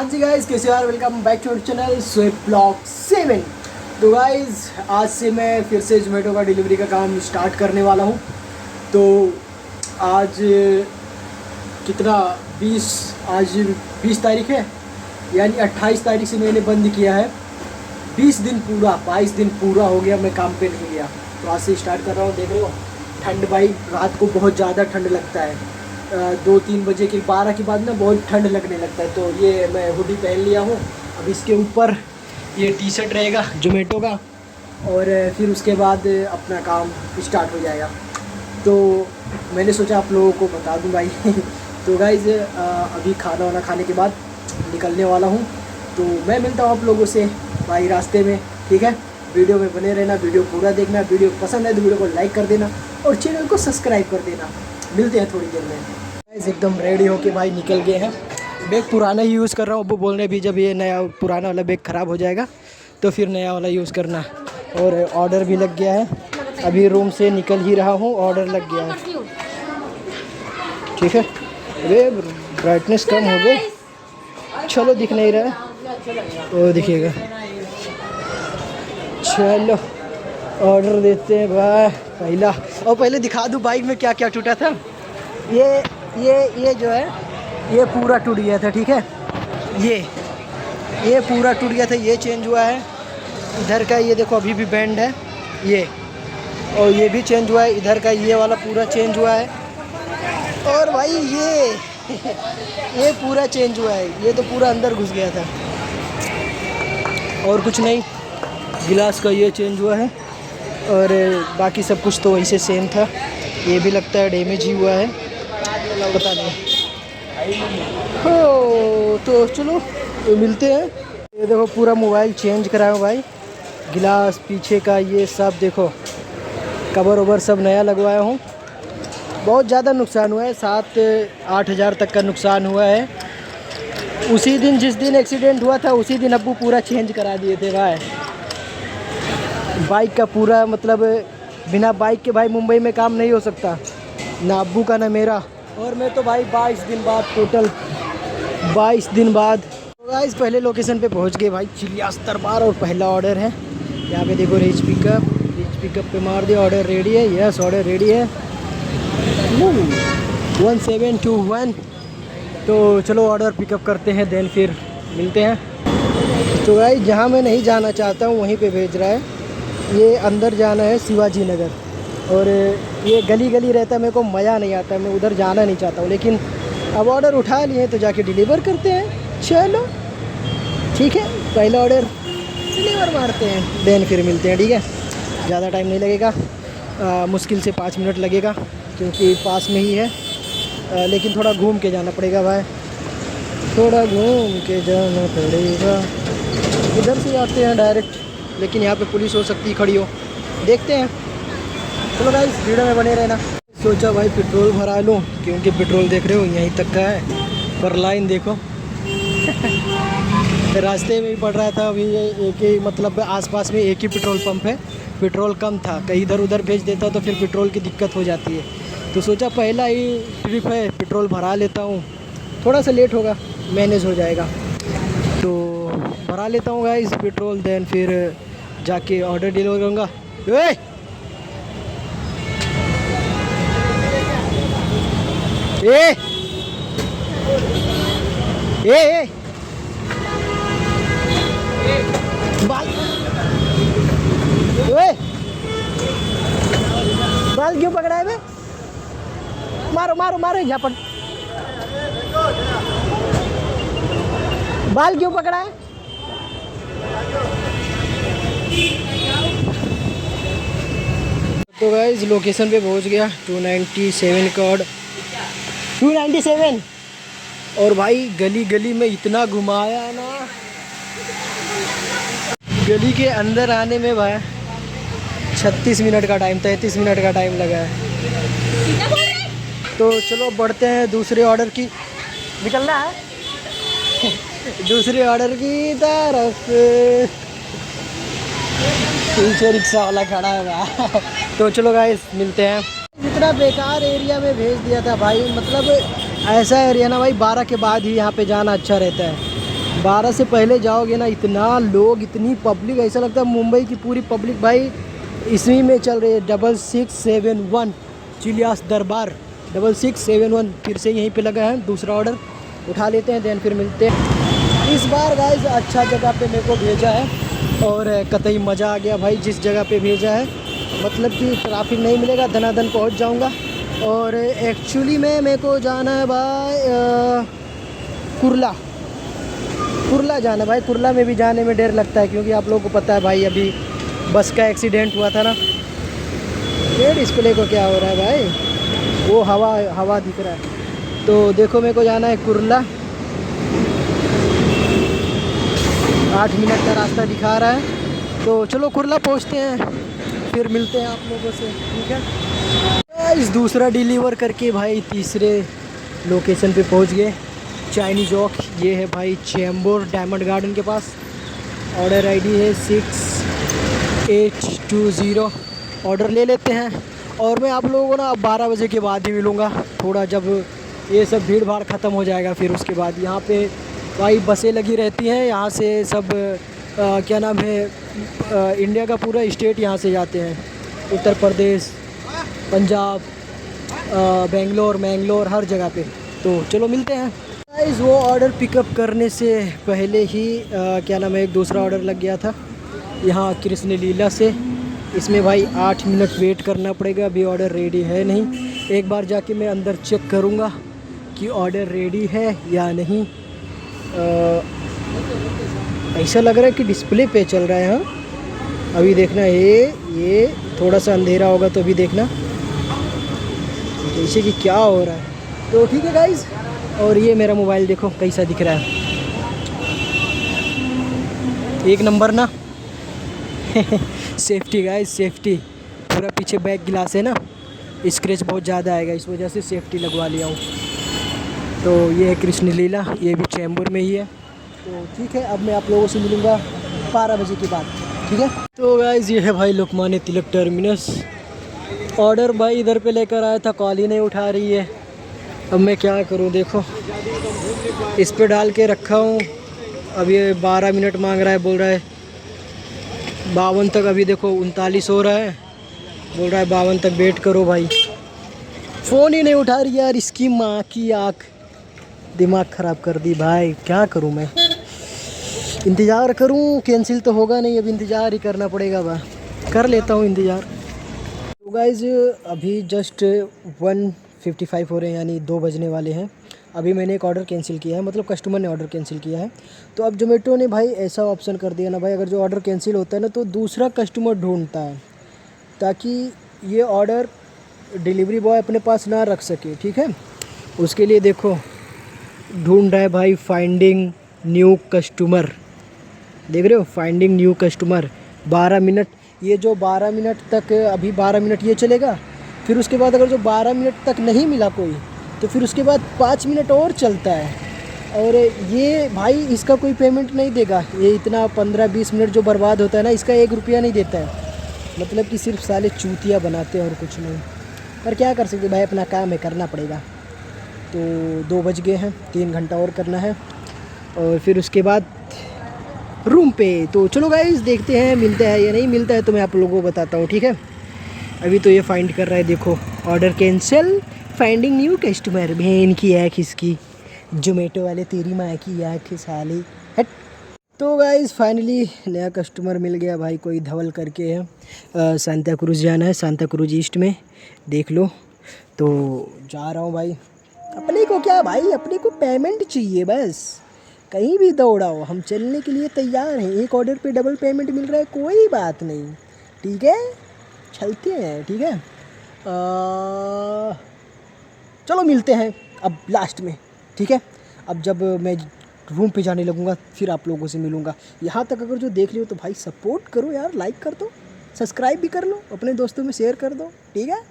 हाँ जी गाइज़, कैसे यार, welcome back to channel swift blog 7। तो गाइज़ आज से मैं फिर से जोमेटो का डिलीवरी का काम स्टार्ट करने वाला हूँ। तो आज कितना 20 तारीख है, यानी 28 तारीख से मैंने बंद किया है। 20 दिन पूरा 22 दिन पूरा हो गया मैं काम पे नहीं गया। तो आज से स्टार्ट कर रहा हूँ। देख रहे हो ठंड भाई, रात को बहुत ज़्यादा ठंड लगता है। 2-3 बजे के 12 के बाद ना बहुत ठंड लगने लगता है। तो ये मैं हुडी पहन लिया हूँ। अब इसके ऊपर ये टी शर्ट रहेगा जोमेटो का, और फिर उसके बाद अपना काम स्टार्ट हो जाएगा। तो मैंने सोचा आप लोगों को बता दूं भाई। तो गाइज़ अभी खाना वाना खाने के बाद निकलने वाला हूँ। तो मैं मिलता हूँ आप लोगों से भाई रास्ते में, ठीक है। वीडियो में बने रहना, वीडियो पूरा देखना। वीडियो पसंद है तो वीडियो को लाइक कर देना और चैनल को सब्सक्राइब कर देना। मिलते हैं थोड़ी देर में। गाइस एकदम रेडी होके भाई निकल गए हैं। बैग पुराना ही यूज़ कर रहा हूँ। वो बोल रहे भी जब ये नया पुराना वाला बैग ख़राब हो जाएगा तो फिर नया वाला यूज़ करना। और ऑर्डर भी लग गया है, अभी रूम से निकल ही रहा हूँ, ऑर्डर लग गया है, ठीक है। अरे ब्राइटनेस कम हो गई, चलो दिख नहीं रहा है, वो दिखेगा। चलो ऑर्डर देते हैं भाई पहला। और पहले दिखा दूँ बाइक में क्या क्या टूटा था। ये जो है ये पूरा टूट गया था, ठीक है। ये पूरा टूट गया था, ये चेंज हुआ है। इधर का ये देखो अभी भी बैंड है ये, और ये भी चेंज हुआ है। इधर का ये वाला पूरा चेंज हुआ है। और भाई ये पूरा चेंज हुआ है, ये तो पूरा अंदर घुस गया था। और कुछ नहीं, गिलास का ये चेंज हुआ है और बाकी सब कुछ तो वैसे सेम था। ये भी लगता है डैमेज ही हुआ है, पता नहीं। हो तो चलो तो मिलते हैं। ये देखो पूरा मोबाइल चेंज कराया भाई, गिलास पीछे का ये सब देखो, कवर ओवर सब नया लगवाया हूँ। बहुत ज़्यादा नुकसान हुआ है, 7-8 हज़ार तक का नुकसान हुआ है। उसी दिन जिस दिन एक्सीडेंट हुआ था उसी दिन अब्बू पूरा चेंज करा दिए थे भाई। बाइक का पूरा मतलब बिना बाइक के भाई मुंबई में काम नहीं हो सकता, ना अब्बू का ना मेरा। और मैं तो भाई 22 दिन बाद, टोटल 22 दिन बाद। तो गाइस पहले लोकेशन पे पहुंच गए भाई, चिलियास दरबार। और पहला ऑर्डर है यहाँ पे देखो, रिच पिकअप पे मार दिया। ऑर्डर रेडी है, यस ऑर्डर रेडी है। 1721। तो चलो ऑर्डर पिकअप करते हैं, देन फिर मिलते हैं। तो भाई जहाँ मैं नहीं जाना चाहता हूँ वहीं पे भेज रहा है। ये अंदर जाना है शिवाजी नगर, और ये गली गली रहता है, मेरे को मज़ा नहीं आता, मैं उधर जाना नहीं चाहता हूँ। लेकिन अब ऑर्डर उठा लिए तो जाके डिलीवर करते हैं। चलो ठीक है, पहला ऑर्डर डिलीवर मारते हैं, देन फिर मिलते हैं, ठीक है। ज़्यादा टाइम नहीं लगेगा, मुश्किल से 5 मिनट लगेगा क्योंकि पास में ही है। लेकिन थोड़ा घूम के जाना पड़ेगा भाई, थोड़ा घूम के जाना पड़ेगा। इधर से आते हैं डायरेक्ट, लेकिन यहाँ पे पुलिस हो सकती है खड़ी हो, देखते हैं। चलो भाई वीडियो में बने रहना। सोचा भाई पेट्रोल भरा लूँ, क्योंकि पेट्रोल देख रहे हो यहीं तक का है, पर लाइन देखो। रास्ते में ही पड़ रहा था अभी, एक ही मतलब आसपास में एक ही पेट्रोल पंप है। पेट्रोल कम था, कहीं इधर उधर भेज देता तो फिर पेट्रोल की दिक्कत हो जाती है। तो सोचा पहला ही ट्रिप है, पेट्रोल भरा लेता हूँ, थोड़ा सा लेट होगा, मैनेज हो जाएगा। तो भरा लेता हूँ गाइस पेट्रोल, देन फिर जाके ऑर्डर डिलीवर करूँगा। ए बाल क्यों पकड़ा है बे? मारो मारो मारो यहाँ पर, बाल क्यों पकड़ा है? तो गाइस लोकेशन पे पहुंच गया, 297 कोड 297। और भाई गली गली में इतना घुमाया ना, गली के अंदर आने में भाई 36 मिनट का टाइम, 33 मिनट का टाइम लगा है। तो चलो बढ़ते हैं दूसरे ऑर्डर की, निकलना है दूसरे ऑर्डर की तरफ। पीछे रिक्शा वाला खड़ा है तो चलो गाइस मिलते हैं। इतना बेकार एरिया में भेज दिया था भाई, मतलब ऐसा एरिया ना भाई 12 के बाद ही यहाँ पे जाना अच्छा रहता है। 12 से पहले जाओगे ना, इतना लोग, इतनी पब्लिक, ऐसा लगता है मुंबई की पूरी पब्लिक भाई इसी में चल रही है। 6671 चिलियास दरबार 6671 फिर से यहीं पे लगा है। दूसरा ऑर्डर उठा लेते हैं, देन फिर मिलते हैं। इस बार गाइस अच्छा जगह पे मेरे को भेजा है और कतई मज़ा आ गया भाई जिस जगह पे भेजा है। मतलब कि ट्रैफिक नहीं मिलेगा, धनाधन पहुंच जाऊंगा। और एक्चुअली में मेरे को जाना है भाई कुर्ला जाना भाई। कुर्ला में भी जाने में डर लगता है क्योंकि आप लोगों को पता है भाई अभी बस का एक्सीडेंट हुआ था ना। ये डिस्प्ले को क्या हो रहा है भाई, वो हवा दिख रहा है। तो देखो मेरे को जाना है कुर्ला, 8 मिनट का रास्ता दिखा रहा है। तो चलो कुर्ला पहुंचते हैं, फिर मिलते हैं आप लोगों से, ठीक है। इस दूसरा डिलीवर करके भाई तीसरे लोकेशन पे पहुंच गए, चाइनीज वॉक। ये है भाई चेंबूर डायमंड गार्डन के पास। ऑर्डर आईडी है 6820। ऑर्डर ले लेते हैं और मैं आप लोगों को ना अब 12 बजे के बाद ही मिलूँगा, थोड़ा जब ये सब भीड़ भाड़ ख़त्म हो जाएगा। फिर उसके बाद यहाँ पे भाई बसें लगी रहती हैं, यहाँ से सब क्या नाम है, इंडिया का पूरा स्टेट यहाँ से जाते हैं, उत्तर प्रदेश, पंजाब, बेंगलोर, मैंगलोर, हर जगह पे। तो चलो मिलते हैं गाइस। वो ऑर्डर पिकअप करने से पहले ही क्या नाम है, एक दूसरा ऑर्डर लग गया था यहाँ कृष्ण लीला से। इसमें भाई 8 मिनट वेट करना पड़ेगा, अभी ऑर्डर रेडी है नहीं। एक बार जाके मैं अंदर चेक करूँगा कि ऑर्डर रेडी है या नहीं। ऐसा लग रहा है कि डिस्प्ले पे चल रहा है। हाँ अभी देखना, ये थोड़ा सा अंधेरा होगा तो अभी देखना जैसे कि क्या हो रहा है। तो ठीक है गाइस, और ये मेरा मोबाइल देखो कैसा दिख रहा है, एक नंबर ना। Safety guys, safety. पूरा पीछे बैक गिलास है ना, स्क्रैच बहुत ज़्यादा आएगा, इस वजह से सेफ्टी लगवा लिया हूँ। तो ये है कृष्ण लीला, ये भी चैम्बूर में ही है। तो ठीक है, अब मैं आप लोगों से मिलूँगा 12 बजे के बाद, ठीक है। तो गाइस ये है भाई लोकमान्य तिलक टर्मिनस। ऑर्डर भाई इधर पे लेकर आया था, कॉल ही नहीं उठा रही है। अब मैं क्या करूं, देखो इस पे डाल के रखा हूं। अब ये 12 मिनट मांग रहा है, बोल रहा है 52 तक। अभी देखो 39 हो रहा है, बोल रहा है 52 तक वेट करो भाई। फ़ोन ही नहीं उठा रही यार, इसकी माँ की आँख, दिमाग ख़राब कर दी भाई। क्या करूं मैं, इंतज़ार करूं? कैंसिल तो होगा नहीं, अब इंतज़ार ही करना पड़ेगा भाई। कर लेता हूं इंतज़ार। तो गाइज़ अभी जस्ट 1:55 हो रहे हैं, यानी 2 बजने वाले हैं। अभी मैंने एक ऑर्डर कैंसिल किया है, मतलब कस्टमर ने ऑर्डर कैंसिल किया है। तो अब जोमेटो ने भाई ऐसा ऑप्शन कर दिया ना भाई, अगर जो ऑर्डर कैंसिल होता है ना तो दूसरा कस्टमर ढूंढता है, ताकि ये ऑर्डर डिलीवरी बॉय अपने पास ना रख सके, ठीक है। उसके लिए देखो ढूंढ रहा है भाई, फाइंडिंग न्यू कस्टमर, देख रहे हो, फाइंडिंग न्यू कस्टमर। 12 मिनट, ये जो 12 मिनट तक, अभी 12 मिनट ये चलेगा। फिर उसके बाद अगर जो 12 मिनट तक नहीं मिला कोई, तो फिर उसके बाद 5 मिनट और चलता है। और ये भाई इसका कोई पेमेंट नहीं देगा, ये इतना 15-20 मिनट जो बर्बाद होता है ना, इसका 1 रुपया नहीं देता है। मतलब कि सिर्फ साले चूतिया बनाते हैं और कुछ नहीं। पर क्या कर सकते भाई, अपना काम है, करना पड़ेगा। तो 2 बज गए हैं, 3 घंटा और करना है और फिर उसके बाद रूम पे। तो चलो गाइस देखते हैं मिलता है या नहीं मिलता है, तो मैं आप लोगों को बताता हूँ, ठीक है। अभी तो ये फाइंड कर रहा है, देखो order cancel, finding new customer. बहन की आँख इसकी, जोमेटो वाले तेरी माँ की आँख साली, हट। तो गाइस फाइनली नया कस्टमर मिल गया भाई, कोई धवल करके है। सांता क्रूज जाना है, सांता क्रूज ईस्ट में, देख लो। तो जा रहा हूँ भाई। अपने को क्या भाई, अपने को पेमेंट चाहिए बस, कहीं भी दौड़ाओ, हम चलने के लिए तैयार हैं। एक ऑर्डर पे डबल पेमेंट मिल रहा है, कोई बात नहीं, ठीक है, चलते हैं, ठीक है। चलो मिलते हैं अब लास्ट में, ठीक है। अब जब मैं रूम पे जाने लगूंगा फिर आप लोगों से मिलूंगा। यहाँ तक अगर जो देख रहे हो तो भाई सपोर्ट करो यार, लाइक कर दो, सब्सक्राइब भी कर लो, अपने दोस्तों में शेयर कर दो, ठीक है।